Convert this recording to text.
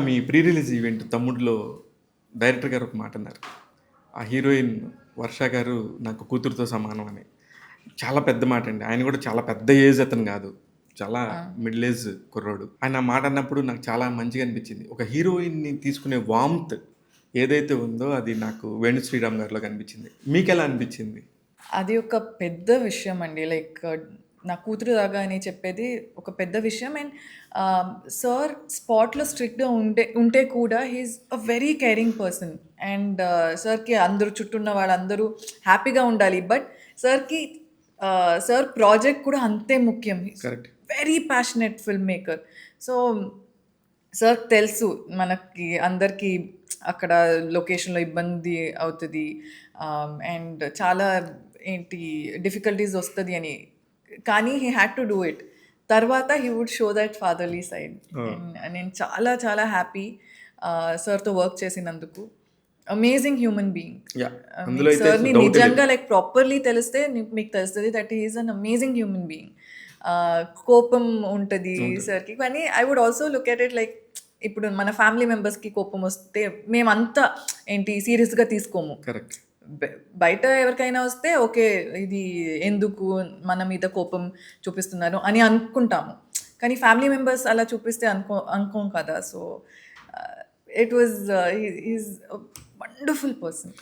మీ pre release event తమ్ముడులో director గారు ఒక మాట అన్నారు. ఆ హీరోయిన్ వర్ష గారు నాకు కూతురుతో సమానం అని. చాలా పెద్ద మాట అండి. ఆయన కూడా చాలా పెద్ద ఏజ్ అతను కాదు. చాలా మిడిల్ ఏజ్ కుర్రోడు. ఆయన ఆ మాట అన్నప్పుడు నాకు చాలా మంచిగా అనిపించింది. ఒక హీరోయిన్‌ని తీసుకునే వార్మ్త్ ఏదైతే ఉందో అది నాకు వేణు శ్రీరామ్ గారిలో కనిపించింది. మీకెలా అనిపించింది? అది ఒక పెద్ద విషయం అండి. లైక్ నా కూతురు దాకా అని చెప్పేది ఒక పెద్ద విషయం. అండ్ సార్ స్పాట్లో స్ట్రిక్ట్‌గా ఉంటే కూడా he is a very caring person. And సార్‌కి అందరూ చుట్టూ ఉన్న వాళ్ళందరూ హ్యాపీగా ఉండాలి. బట్ సార్‌కి సార్ ప్రాజెక్ట్ కూడా అంతే ముఖ్యం. Correct. Very passionate film maker. So sir తెలుసు మనకి అందరికీ అక్కడ లొకేషన్‌లో ఇబ్బంది అవుతది. అండ్ చాలా ఏంటి డిఫికల్టీస్ వస్తది అని. కానీ he had to do it. తర్వాత he would show that fatherly side. And నేను చాలా చాలా హ్యాపీ సార్‌తో వర్క్ చేసినందుకు. Amazing human being. యాహ్! అందులో అయితే సార్‌ని డౌటే లేదు. నిజంగా లైక్ ప్రాపర్‌లీ తెలిస్తే మీకు తెలుస్తది that he is an amazing human being. కోపం ఉంటది సార్‌కి. కానీ I would also look at it like ఇప్పుడు మన ఫ్యామిలీ మెంబర్స్‌కి కోపం వస్తే మేమంతా ఏంటి సీరియస్‌గా తీసుకోము. కరెక్ట్. బయట ఎవరికైనా వస్తే ఓకే. ఇది ఎందుకు మన మీద కోపం చూపిస్తున్నారు అని అనుకుంటాము. కానీ ఫ్యామిలీ మెంబర్స్ అలా చూపిస్తే అనుకోం కదా! So it was he is a wonderful person.